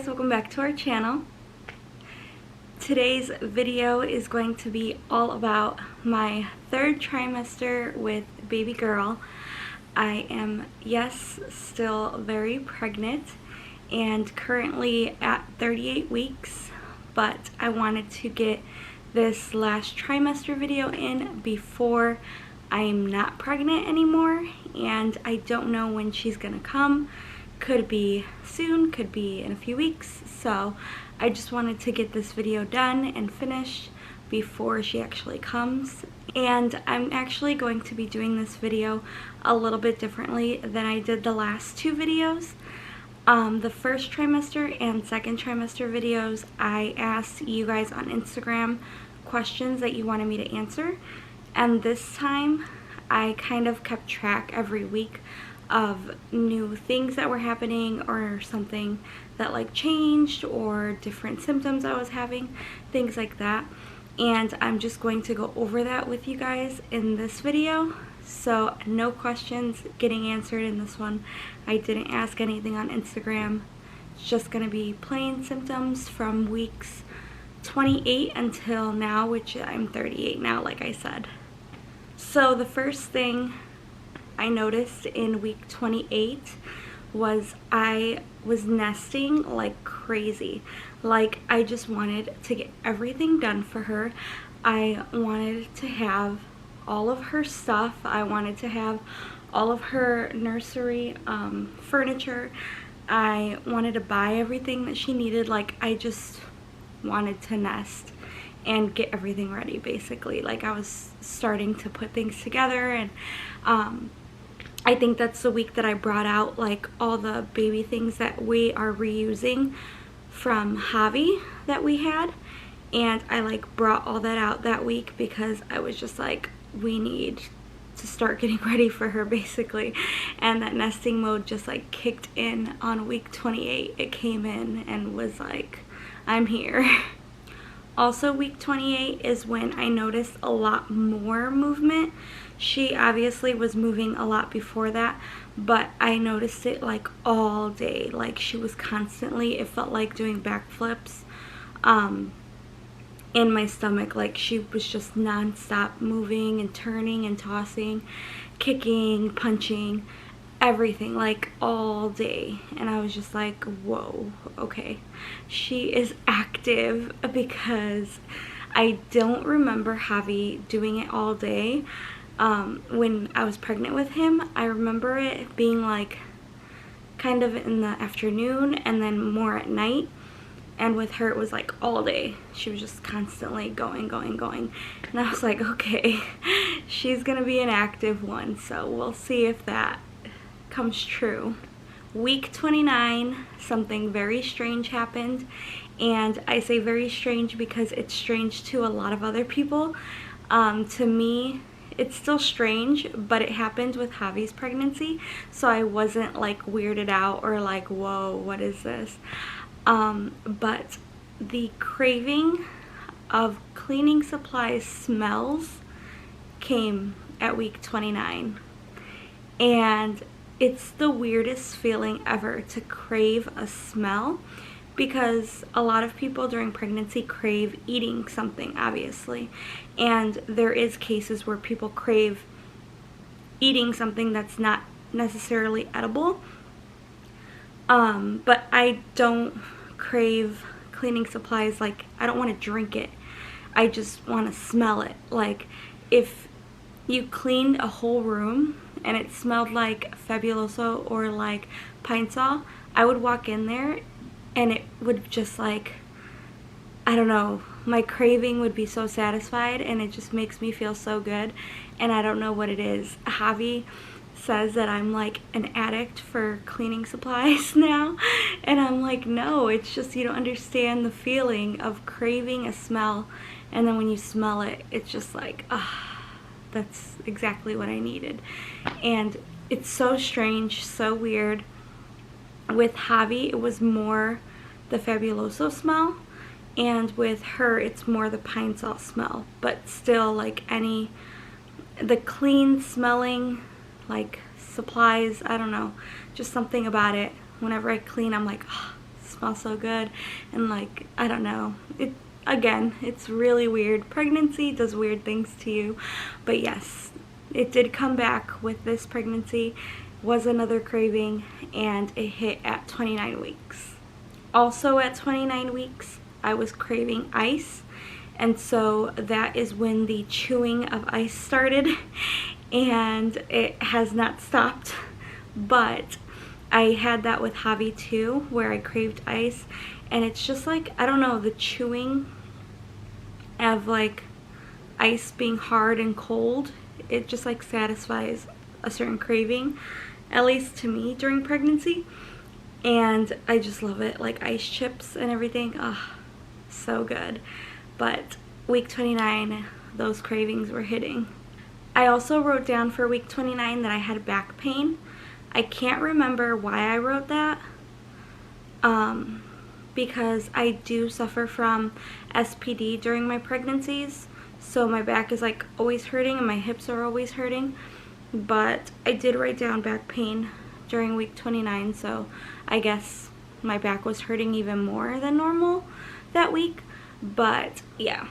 welcome back to our channel. Today's video is going to be all about my third trimester with baby girl. I am, yes, still very pregnant and currently at 38 weeks, but I wanted to get this last trimester video in before I'm not pregnant anymore, and I don't know when she's gonna come. Could be soon, could be in a few weeks, so I just wanted to get this video done and finished before she actually comes. And I'm actually going to be doing this video a little bit differently than I did the last two videos. The first trimester and second trimester videos, I asked you guys on Instagram questions that you wanted me to answer, and this time I kind of kept track every week of new things that were happening or something that like changed or different symptoms I was having, things like that. And I'm just going to go over that with you guys in this video. So no questions getting answered in this one. I didn't ask anything on Instagram. It's just going to be plain symptoms from weeks 28 until now, which I'm 38 now, like I said. So the first thing I noticed in week 28 was I was nesting like crazy. Like, I just wanted to get everything done for her. I wanted to have all of her stuff. I wanted to have all of her nursery furniture. I wanted to buy everything that she needed. Like, I just wanted to nest and get everything ready, basically. Like, I was starting to put things together, and I think that's the week that I brought out like all the baby things that we are reusing from Javi that we had, and I like brought all that out that week because I was just like, we need to start getting ready for her, basically. And that nesting mode just like kicked in on week 28. It came in and was like, I'm here. Also, week 28 is when I noticed a lot more movement. She obviously was moving a lot before that, but I noticed it like all day. Like, she was constantly, it felt like doing backflips in my stomach. Like, she was just non-stop moving and turning and tossing, kicking, punching, everything, like all day. And I was just like, whoa, okay, she is active, because I don't remember Javi doing it all day. When I was pregnant with him, I remember it being like kind of in the afternoon and then more at night. And with her, it was like all day. She was just constantly going. And I was like, okay, she's gonna be an active one, so we'll see if that comes true. Week 29, something very strange happened. And I say very strange because it's strange to a lot of other people. To me, it's still strange, but it happened with Javi's pregnancy, so I wasn't like weirded out or like, whoa, what is this? But the craving of cleaning supplies smells came at week 29, and it's the weirdest feeling ever to crave a smell, because a lot of people during pregnancy crave eating something, obviously, and there is cases where people crave eating something that's not necessarily edible, but I don't crave cleaning supplies. Like, I don't want to drink it, I just want to smell it. Like, if you cleaned a whole room and it smelled like Fabuloso or like Pine Sol, I would walk in there and it would just like, I don't know, my craving would be so satisfied, and it just makes me feel so good. And I don't know what it is. Javi says that I'm like an addict for cleaning supplies now, and I'm like, no, it's just you don't understand the feeling of craving a smell, and then when you smell it, it's just like, ah, that's exactly what I needed. And it's so strange, so weird. With Javi, it was more the Fabuloso smell, and with her, it's more the Pine Sol smell, but still, like, the clean smelling, like, supplies, I don't know, just something about it. Whenever I clean, I'm like, oh, smells so good, and like, I don't know, again, it's really weird. Pregnancy does weird things to you, but yes, it did come back with this pregnancy. Was another craving, and it hit at 29 weeks. Also at 29 weeks, I was craving ice, and so that is when the chewing of ice started, and it has not stopped. But I had that with Javi too, where I craved ice, and it's just like, I don't know, the chewing of like ice being hard and cold, it just like satisfies a certain craving, at least to me during pregnancy, and I just love it. Like ice chips and everything, oh, so good. But week 29, those cravings were hitting. I also wrote down for week 29 that I had back pain. I can't remember why I wrote that, because I do suffer from SPD during my pregnancies, so my back is like always hurting and my hips are always hurting. But I did write down back pain during week 29, so I guess my back was hurting even more than normal that week. But yeah,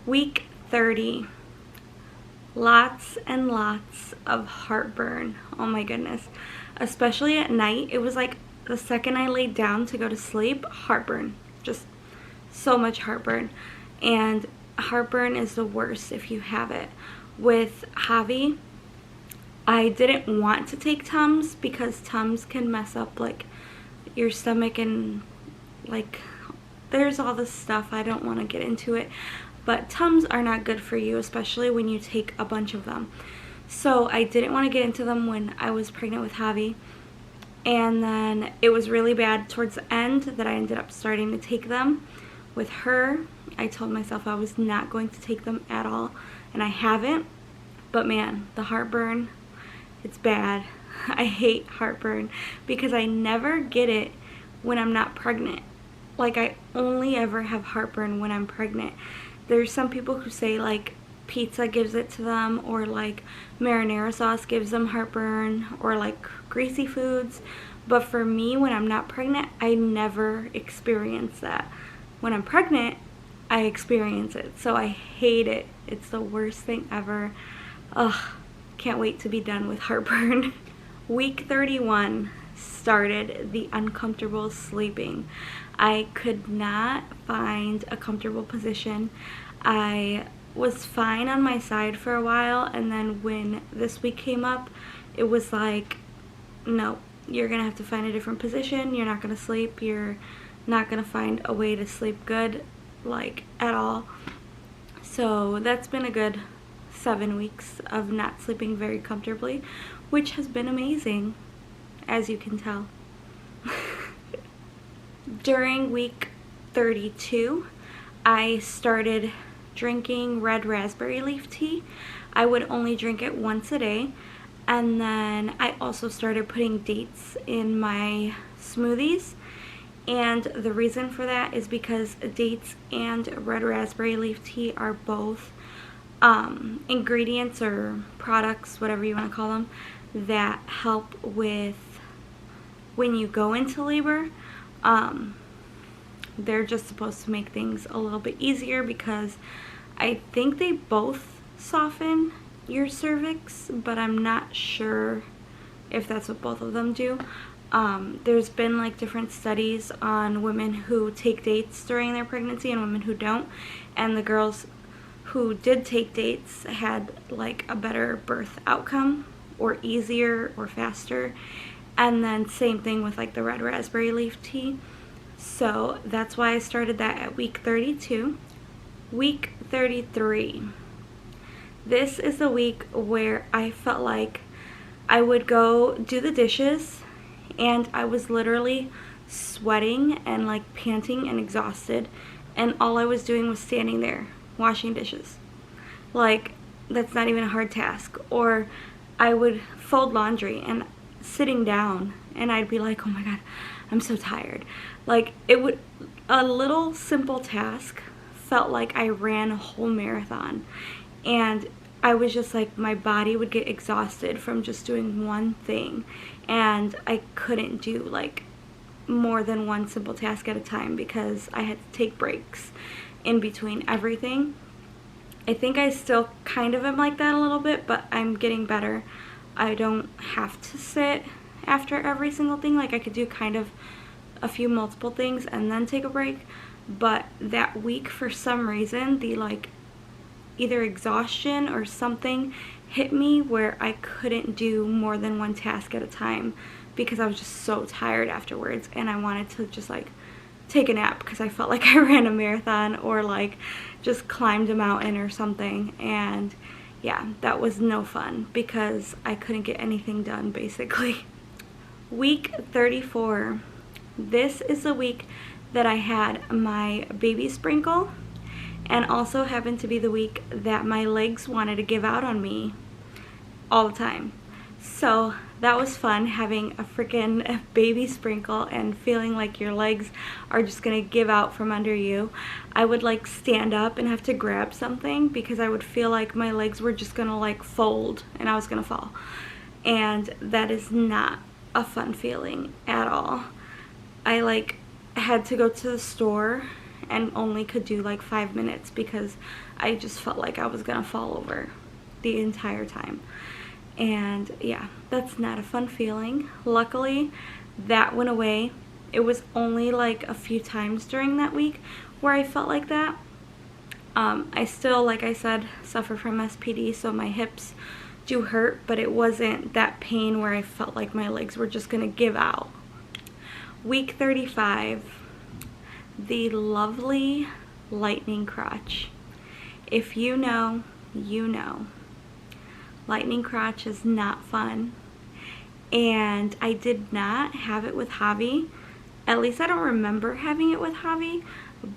week 30, lots and lots of heartburn. Oh my goodness, especially at night. It was like the second I laid down to go to sleep, heartburn, just so much heartburn. And heartburn is the worst if you have it. With Javi, I didn't want to take Tums because Tums can mess up like your stomach, and like there's all this stuff. I don't want to get into it, but Tums are not good for you, especially when you take a bunch of them. So I didn't want to get into them when I was pregnant with Javi, and then it was really bad towards the end that I ended up starting to take them. With her, I told myself I was not going to take them at all, and I haven't. But man, the heartburn, it's bad. I hate heartburn because I never get it when I'm not pregnant. Like, I only ever have heartburn when I'm pregnant. There's some people who say like pizza gives it to them, or like marinara sauce gives them heartburn, or like greasy foods. But for me, when I'm not pregnant, I never experience that. When I'm pregnant, I experience it. So I hate it. It's the worst thing ever. Ugh, can't wait to be done with heartburn. Week 31 started the uncomfortable sleeping. I could not find a comfortable position. I was fine on my side for a while, and then when this week came up, it was like, no, you're gonna have to find a different position. You're not gonna sleep. You're not gonna find a way to sleep good, like at all. So that's been a good 7 weeks of not sleeping very comfortably, which has been amazing, as you can tell. During week 32, I started drinking red raspberry leaf tea. I would only drink it once a day, and then I also started putting dates in my smoothies. And the reason for that is because dates and red raspberry leaf tea are both ingredients or products, whatever you want to call them, that help with when you go into labor. They're just supposed to make things a little bit easier, because I think they both soften your cervix, but I'm not sure if that's what both of them do. There's been like different studies on women who take dates during their pregnancy and women who don't, and the girls who did take dates had like a better birth outcome, or easier or faster. And then same thing with like the red raspberry leaf tea. So that's why I started that at week 32. Week 33. This is the week where I felt like I would go do the dishes, and I was literally sweating and like panting and exhausted, and all I was doing was standing there washing dishes. Like, that's not even a hard task. Or I would fold laundry and sitting down, and I'd be like, oh my god, I'm so tired. Like, a little simple task felt like I ran a whole marathon, and I was just like, my body would get exhausted from just doing one thing, and I couldn't do like more than one simple task at a time because I had to take breaks in between everything. I think I still kind of am like that a little bit, but I'm getting better. I don't have to sit after every single thing. Like, I could do kind of a few multiple things and then take a break. But that week, for some reason, the like either exhaustion or something hit me where I couldn't do more than one task at a time because I was just so tired afterwards, and I wanted to just like take a nap because I felt like I ran a marathon or like just climbed a mountain or something. And yeah, that was no fun because I couldn't get anything done basically. Week 34. This is the week that I had my baby sprinkle, and also happened to be the week that my legs wanted to give out on me all the time. So that was fun, having a freaking baby sprinkle and feeling like your legs are just gonna give out from under you. I would like stand up and have to grab something because I would feel like my legs were just gonna like fold and I was gonna fall. And that is not a fun feeling at all. I like had to go to the store and only could do like 5 minutes because I just felt like I was gonna fall over the entire time. And yeah, that's not a fun feeling. Luckily, that went away. It was only like a few times during that week where I felt like that. I still, like I said, suffer from SPD, so my hips do hurt, but it wasn't that pain where I felt like my legs were just gonna give out. Week 35, the lovely lightning crotch. If you know, you know. Lightning crotch is not fun, and I did not have it with Javi. At least I don't remember having it with Javi,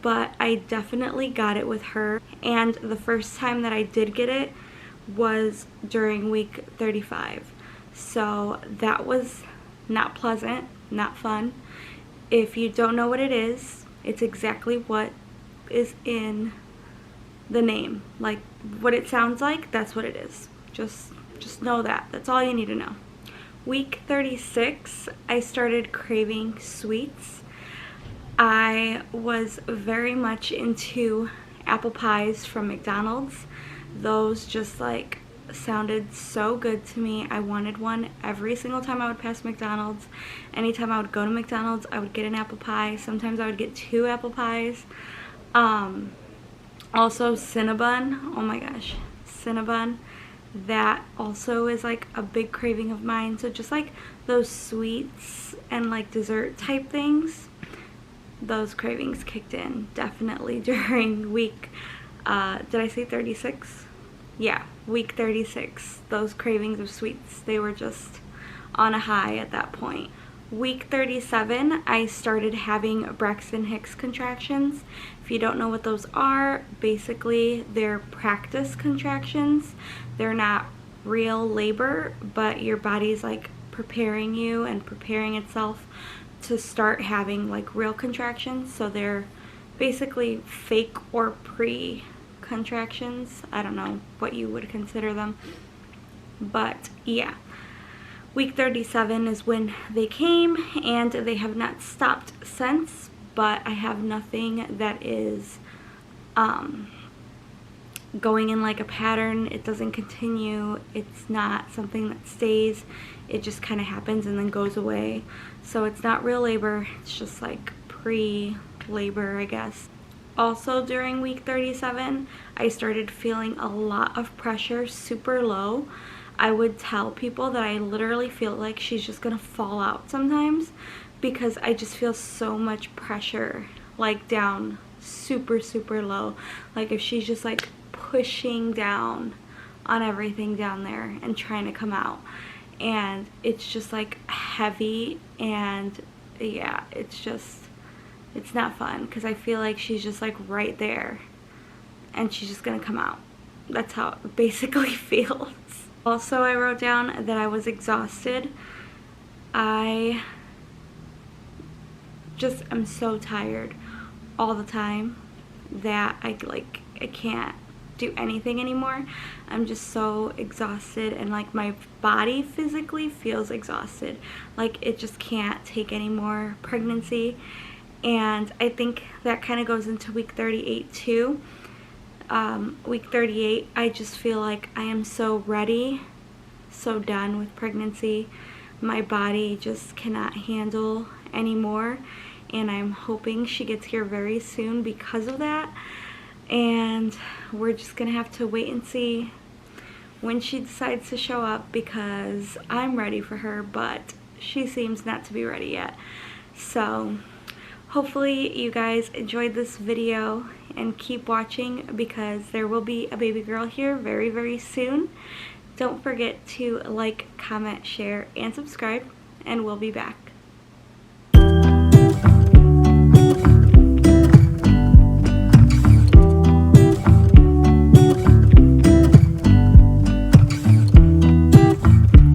but I definitely got it with her. And the first time that I did get it was during week 35. So that was not pleasant, not fun. If you don't know what it is, it's exactly what is in the name. Like what it sounds like, that's what it is. Just know that. That's all you need to know. Week 36, I started craving sweets. I was very much into apple pies from McDonald's. Those just like sounded so good to me. I wanted one every single time I would pass McDonald's. Anytime I would go to McDonald's, I would get an apple pie. Sometimes I would get 2 apple pies. Also Cinnabon. Oh my gosh, Cinnabon. That also is like a big craving of mine. So just like those sweets and like dessert type things, those cravings kicked in definitely during week, did I say 36? Yeah, week 36. Those cravings of sweets, they were just on a high at that point. Week 37, I started having Braxton Hicks contractions. If you don't know what those are, basically they're practice contractions. They're not real labor, but your body's like preparing you and preparing itself to start having like real contractions. So they're basically fake or pre-contractions. I don't know what you would consider them, but yeah. Week 37 is when they came, and they have not stopped since, but I have nothing that is going in like a pattern. It doesn't continue. It's not something that stays. It just kind of happens and then goes away. So it's not real labor. It's just like pre-labor, I guess. Also during week 37, I started feeling a lot of pressure, super low. I would tell people that I literally feel like she's just gonna fall out sometimes because I just feel so much pressure, like down super low. Like if she's just like pushing down on everything down there and trying to come out, and it's just like heavy, and yeah, it's not fun because I feel like she's just like right there and she's just gonna come out. That's how it basically feels. Also, I wrote down that I was exhausted. I just am so tired all the time that I can't do anything anymore. I'm just so exhausted, and like my body physically feels exhausted. Like it just can't take any more pregnancy. And I think that kind of goes into week 38 too. Week 38, I just feel like I am so ready, so done with pregnancy. My body just cannot handle anymore, and I'm hoping she gets here very soon because of that. And we're just gonna have to wait and see when she decides to show up, because I'm ready for her, but she seems not to be ready yet. So hopefully you guys enjoyed this video and keep watching, because there will be a baby girl here very, very soon. Don't forget to like, comment, share, and subscribe, and we'll be back.